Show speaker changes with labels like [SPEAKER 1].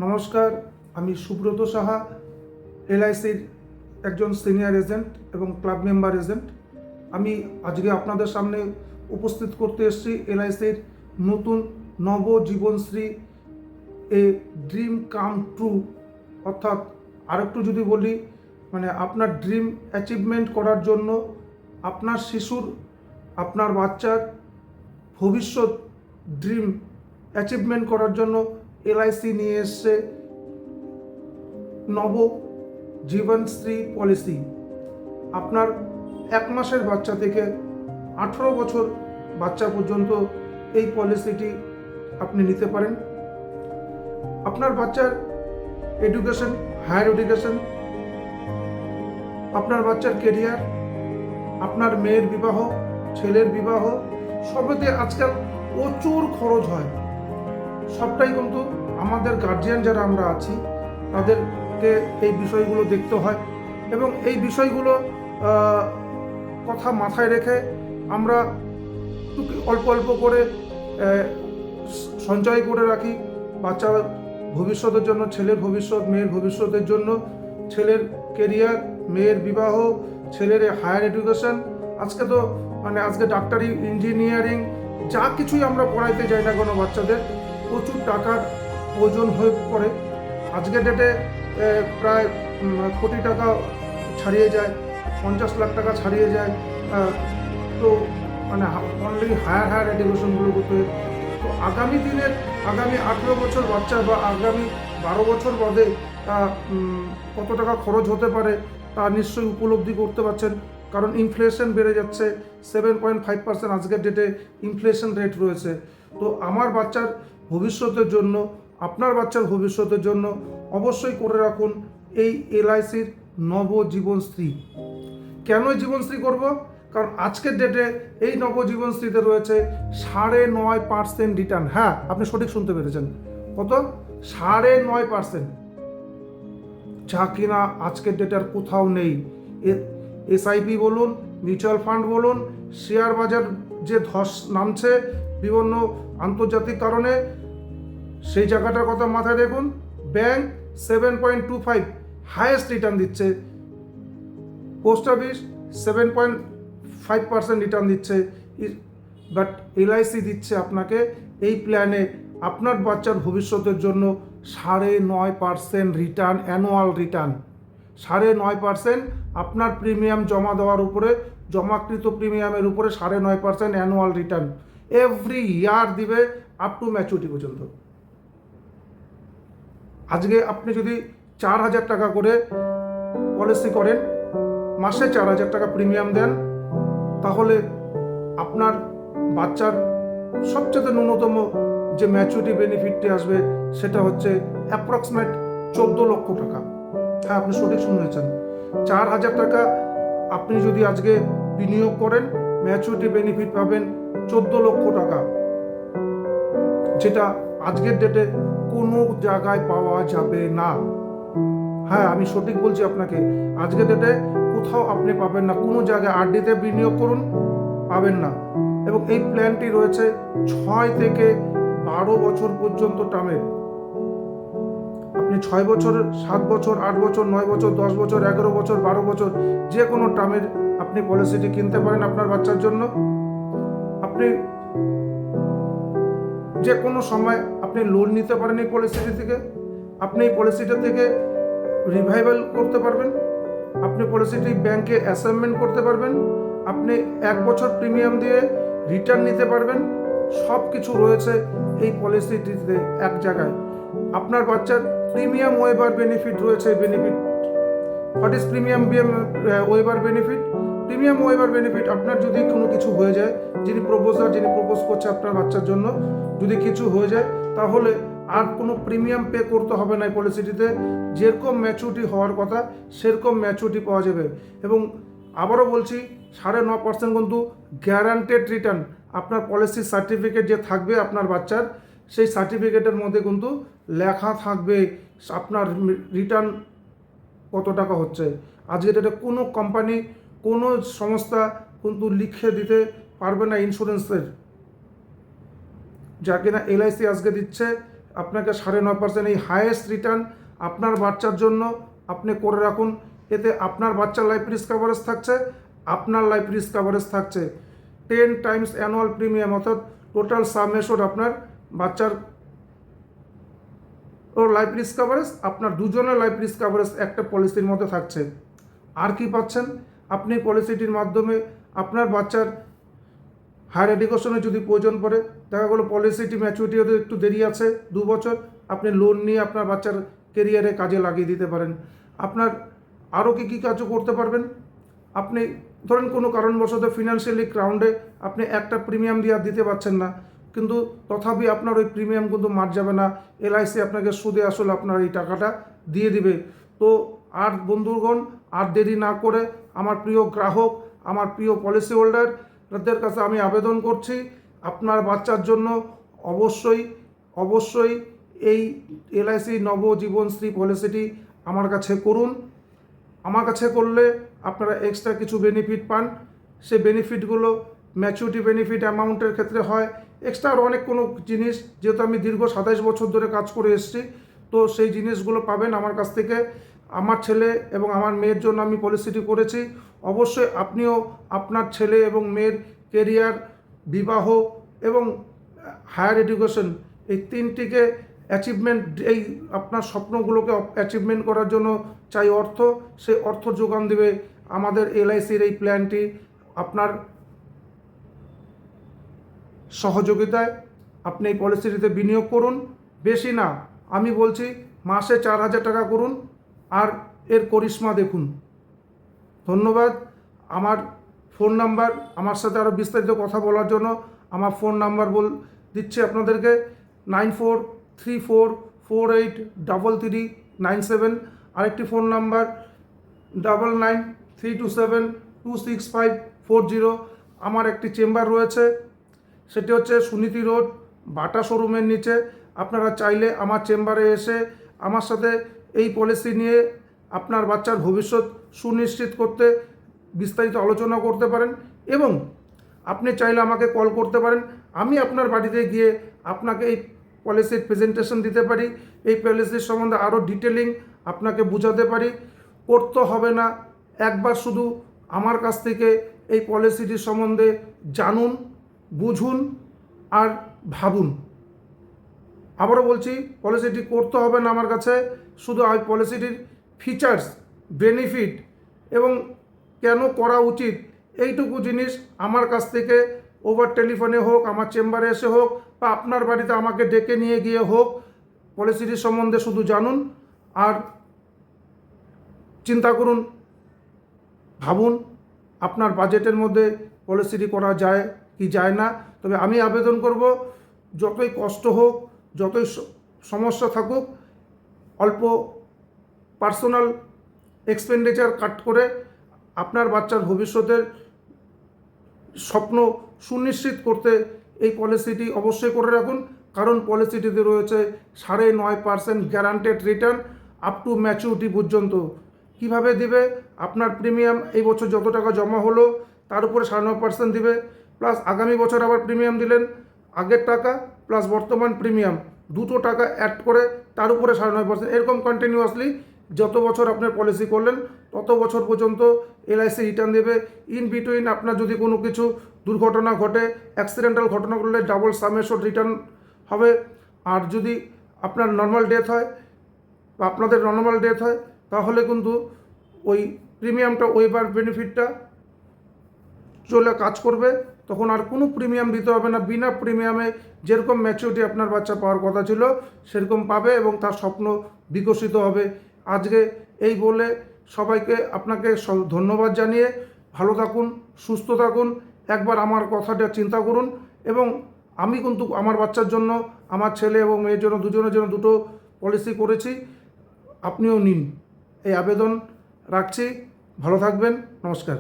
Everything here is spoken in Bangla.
[SPEAKER 1] নমস্কার, আমি সুব্রত সাহা, এলআইসির একজন সিনিয়র এজেন্ট এবং ক্লাব মেম্বার এজেন্ট। আমি আজকে আপনাদের সামনে উপস্থিত করতে এসেছি এলআইসির নতুন নবজীবনশ্রী এ ড্রিম কাম ট্রু, অর্থাৎ আরেকটু যদি বলি আপনার ড্রিম অ্যাচিভমেন্ট করার জন্য আপনার শিশুর, আপনার বাচ্চার ভবিষ্যৎ ড্রিম অ্যাচিভমেন্ট করার জন্য এলআইসি নিয়ে এসছে নব জীবনশ্রী পলিসি। আপনার 1 মাসের বাচ্চা থেকে 18 বছর বাচ্চা পর্যন্ত এই পলিসিটি আপনি নিতে পারেন। আপনার বাচ্চার এডুকেশন, হায়ার এডুকেশন, আপনার বাচ্চার কেরিয়ার, আপনার মেয়ের বিবাহ, ছেলের বিবাহ, সবেতে আজকাল প্রচুর খরচ হয়। সবটাই কিন্তু আমাদের গার্জিয়ান যারা আমরা আছি তাদেরকে এই বিষয়গুলো দেখতে হয় এবং এই বিষয়গুলো কথা মাথায় রেখে আমরা অল্প অল্প করে সঞ্চয় করে রাখি বাচ্চার ভবিষ্যতের জন্য, ছেলের ভবিষ্যৎ, মেয়ের ভবিষ্যতের জন্য, ছেলের কেরিয়ার, মেয়ের বিবাহ, ছেলের হায়ার এডুকেশন। আজকে তো আজকে ডাক্তারি, ইঞ্জিনিয়ারিং যা কিছুই আমরা পড়াইতে যাই না কোনো বাচ্চাদের, প্রচুর টাকার প্রয়োজন হয়ে পড়ে। আজকের ডেটে প্রায় কোটি টাকা ছাড়িয়ে যায়, 50 লাখ টাকা ছাড়িয়ে যায়। তো অনলি হায়ার এডুকেশনগুলো করতে। তো আগামী দিনের, আগামী 18 বছর বাচ্চা বা আগামী 12 বছর বাদে কত টাকা খরচ হতে পারে তা নিশ্চয়ই উপলব্ধি করতে পারছেন। কারণ ইনফ্লেশন বেড়ে যাচ্ছে, 7.5% আজকের ডেটে ইনফ্লেশন রেট রয়েছে। তো আমার বাচ্চার ভবিষ্যতের জন্য, আপনার বাচ্চার ভবিষ্যতের জন্য অবশ্যই করে রাখুন এই এলআইসির নবজীবনশ্রী। কেন জীবনশ্রী করব? কারণ আজকের ডেটে এই নবজীবনশ্রীতে রয়েছে 9.5% রিটার্ন। হ্যাঁ, আপনি সঠিক শুনতে পেরেছেন। কত? 9.5%, যা কিনা আজকের ডেটে আর কোথাও নেই। এসআইপি বলুন, মিউচুয়াল ফান্ড বলুন, শেয়ার বাজার যে ধস নামছে বিভিন্ন আন্তর্জাতিক কারণে, সেই জায়গাটার কথা মাথায় দেখুন। ব্যাংক 7.25 হাইয়েস্ট রিটার্ন দিচ্ছে, পোস্ট অফিস 7.5% রিটার্ন দিচ্ছে, বাট এলআইসি দিচ্ছে আপনাকে এই প্ল্যানে আপনার বাচ্চার ভবিষ্যতের জন্য 9.5% রিটার্ন, অ্যানুয়াল রিটার্ন 9.5%। আপনার প্রিমিয়াম জমা দেওয়ার উপরে, জমাকৃত প্রিমিয়ামের উপরে 9.5% অ্যানুয়াল রিটার্ন এভরি ইয়ার দিবে আপ টু ম্যাচুরিটি পর্যন্ত। আজকে আপনি যদি 4,000 টাকা করে পলিসি করেন, মাসে 4,000 টাকা প্রিমিয়াম দেন, তাহলে আপনার বাচ্চার সবচেয়ে ন্যূনতম যে ম্যাচুরিটি বেনিফিটটি আসবে সেটা হচ্ছে অ্যাপ্রক্সিমেট 14 লক্ষ টাকা। হ্যাঁ, আপনি সঠিক শুনেছেন। 4,000 টাকা আপনি যদি আজকে বিনিয়োগ করেন, ম্যাচুরিটি বেনিফিট পাবেন 14 লক্ষ টাকা, যেটা আজকের ডেটে কোনো জায়গায় পাওয়া যাবে না। হ্যাঁ, আমি সঠিক বলছি আপনাকে, আজকের ডেটে কোথাও আপনি পাবেন না। কোনো জায়গায় আরডিতে বিনিয়োগ করুন, পাবেন না। এবং এই প্ল্যানটি রয়েছে 6 থেকে 12 বছর পর্যন্ত টার্মের। আপনি 6 বছর, 7 বছর, 8 বছর, 9 বছর, 10 বছর, 11 বছর, 12 বছর যে কোনো টার্মের আপনি পলিসিটি কিনতে পারেন আপনার বাচ্চার জন্য। আপনি যে কোনো সময় আপনি লোন নিতে পারেন এই পলিসিটি থেকে। আপনি এই পলিসিটা থেকে রিভাইভাল করতে পারবেন, আপনি পলিসিটি ব্যাংকে অ্যাসাইনমেন্ট করতে পারবেন, আপনি 1 বছর প্রিমিয়াম দিয়ে রিটার্ন নিতে পারবেন। সব কিছু রয়েছে এই পলিসিটিতে এক জায়গায়। আপনার বাচ্চার প্রিমিয়াম ওয়েবার বেনিফিট রয়েছে। Benefit, what is premium weber benefit? Premium weber benefit, আপনার যদি কোনো কিছু হয়ে যায়, যিনি প্রপোজ করছে আপনার বাচ্চার জন্য, যদি কিছু হয়ে যায় তাহলে আর কোনো প্রিমিয়াম পে করতে হবে না এই পলিসিটিতে। যেরকম ম্যাচুরিটি হওয়ার কথা সেরকম ম্যাচুরিটি পাওয়া যাবে। এবং আবারও বলছি, 9.5% কিন্তু গ্যারান্টেড রিটার্ন। আপনার পলিসির সার্টিফিকেট যে থাকবে আপনার বাচ্চার, সেই সার্টিফিকেটের মধ্যে কিন্তু লেখা থাকবে আপনার রিটার্ন কত টাকা হচ্ছে। আজকে এটা কোনো কোম্পানি, কোনো সংস্থা কিন্তু লিখে দিতে পারবে না ইন্স্যুরেন্সের, যা কিনা এলআইসি আজকে দিচ্ছে আপনাকে 9.5% এই হায়েস্ট রিটার্ন আপনার বাচ্চার জন্য আপনি করে রাখুন। এতে আপনার বাচ্চার লাইফ রিস্ক কভারেজ থাকছে, আপনার লাইফ রিস্ক কভারেজ থাকছে 10 টাইমস অ্যানুয়াল প্রিমিয়াম, অর্থাৎ টোটাল সাম এশোর আপনার বাচ্চার ওর লাইফ রিস্ক কভারেজ, আপনার দুজনের লাইফ রিস্ক কভারেজ একটা পলিসির মধ্যে থাকছে। আর কি পাচ্ছেন? আপনি পলিসিটির মাধ্যমে আপনার বাচ্চার হায়ার এডুকেশনে যদি প্রয়োজন পড়ে, দেখা গেলো পলিসিটি ম্যাচুরিটি হতে একটু দেরি আছে 2 বছর, আপনি লোন নিয়ে আপনার বাচ্চার কেরিয়ারে কাজে লাগিয়ে দিতে পারেন। আপনার আরও কী কাজ করতে পারবেন? আপনি ধরেন কোনো কারণবশত ফিনান্সিয়ালি গ্রাউন্ডে আপনি একটা প্রিমিয়াম দিয়ে আর দিতে পারছেন না, কিন্তু তথাপি আপনার ওই প্রিমিয়াম কিন্তু মার যাবে না, এলআইসি আপনাকে সুদে আসলে আপনার এই টাকাটা দিয়ে দিবে। তো আর বন্ধুগণ, আর দেরি না করে আমার প্রিয় গ্রাহক, আমার প্রিয় পলিসি হোল্ডারদের কাছে আমি আবেদন করছি, আপনার বাচ্চার জন্য অবশ্যই এই এলআইসি নবজীবনশ্রী পলিসিটি আমার কাছে করুন। আমার কাছে করলে আপনারা এক্সট্রা কিছু বেনিফিট পান। সেই বেনিফিটগুলো ম্যাচুরিটি বেনিফিট অ্যামাউন্টের ক্ষেত্রে হয়, এক্সট্রা আর অনেক কোনো জিনিস, যেহেতু আমি দীর্ঘ 27 বছর ধরে কাজ করে এসেছি, তো সেই জিনিসগুলো পাবেন আমার কাছ থেকে। আমার ছেলে এবং আমার মেয়ের জন্য আমি পলিসিটি করেছি। অবশ্যই আপনিও আপনার ছেলে এবং মেয়ের কেরিয়ার, বিবাহ এবং হায়ার এডুকেশন, এই তিনটিকে অ্যাচিভমেন্ট, এই আপনার স্বপ্নগুলোকে অ্যাচিভমেন্ট করার জন্য চাই অর্থ। সেই অর্থ যোগান দেবে আমাদের এলআইসির এই প্ল্যানটি। আপনার সহযোগিতায় আপনি এই পলিসিটিতে বিনিয়োগ করুন। বেশি না, আমি বলছি মাসে 4,000 টাকা করুন, আর এর করিশ্মা দেখুন। ধন্যবাদ। আমার ফোন নাম্বার, আমার সাথে আরও বিস্তারিত কথা বলার জন্য আমার ফোন নাম্বার দিচ্ছি আপনাদেরকে 9434483397। আরেকটি ফোন নাম্বার 9932726540। আমার একটি চেম্বার রয়েছে, সেটি হচ্ছে সুনীতি রোড, বাটা শোরুমের নিচে। আপনারা চাইলে আমার চেম্বারে এসে আমার সাথে এই পলিসি নিয়ে আপনার বাচ্চার ভবিষ্যৎ সুনিশ্চিত করতে বিস্তারিত আলোচনা করতে পারেন, এবং আপনি চাইলে আমাকে কল করতে পারেন। আমি আপনার বাড়িতে গিয়ে আপনাকে এই পলিসির প্রেজেন্টেশন দিতে পারি, এই পলিসির সম্বন্ধে আরও ডিটেলিং আপনাকে বোঝাতে পারি। করতে হবে না, একবার শুধু আমার কাছ থেকে এই পলিসিটির সম্বন্ধে জানুন, বুঝুন আর ভাবুন। আবারও বলছি, পলিসিটি করতে হবে না আমার কাছে, শুধু এই পলিসিটির ফিচার্স, বেনিফিট এবং কেন করা উচিত, এইটুকু জিনিস আমার কাছ থেকে ওভার টেলিফোনে হোক, আমার চেম্বারে এসে হোক, বা আপনার বাড়িতে আমাকে ডেকে নিয়ে গিয়ে হোক, পলিসিটির সম্বন্ধে শুধু জানুন আর চিন্তা করুন, ভাবুন আপনার বাজেটের মধ্যে পলিসিটি করা যায় কি যায় না। তবে আমি আবেদন করব, যতই কষ্ট হোক, যতই সমস্যা থাকুক, অল্প পার্সোনাল এক্সপেন্ডিচার কাট করে আপনার বাচ্চার ভবিষ্যতের স্বপ্ন সুনিশ্চিত করতে এই পলিসিটি অবশ্যই করে রাখুন। কারণ পলিসিটিতে রয়েছে 9.5% guaranteed return up to maturity পর্যন্ত। কিভাবে দিবে? আপনার প্রিমিয়াম এই বছর যত টাকা জমা হলো তার উপরে 9.5% দিবে, প্লাস আগামী বছর আবার প্রিমিয়াম দিলেন, আগের টাকা প্লাস বর্তমান প্রিমিয়াম দুটো টাকা অ্যাড করে তার উপরে 9.5%, এরকম কন্টিনিউয়াসলি যত বছর আপনার পলিসি করলেন তত বছর পর্যন্ত এলআইসি রিটার্ন দেবে। ইন বিটুইন আপনার যদি কোনো কিছু দুর্ঘটনা ঘটে, অ্যাক্সিডেন্টাল ঘটনা ঘটলে ডাবল সাম এশোর রিটার্ন হবে। আর যদি আপনার নর্মাল ডেথ হয় বা আপনাদের নর্মাল ডেথ হয়, তাহলে কিন্তু ওই প্রিমিয়ামটা ওয়েবার বেনিফিটটা চলে কাজ করবে, তখন আর কোনো প্রিমিয়াম দিতে হবে না। বিনা প্রিমিয়ামে যেরকম ম্যাচুরিটি আপনার বাচ্চা পাওয়ার কথা ছিল সেরকম পাবে এবং তার স্বপ্ন বিকশিত হবে। আজকে এই বলে সবাইকে আপনাকে ধন্যবাদ জানিয়ে ভালো থাকুন, সুস্থ থাকুন। একবার আমার কথাটা চিন্তা করুন, এবং আমি কিন্তু আমার বাচ্চার জন্য, আমার ছেলে এবং মেয়ের জন্য, দুজনের জন্য দুটো পলিসি করেছি, আপনিও নিন, এই আবেদন রাখছি। ভালো থাকবেন, নমস্কার।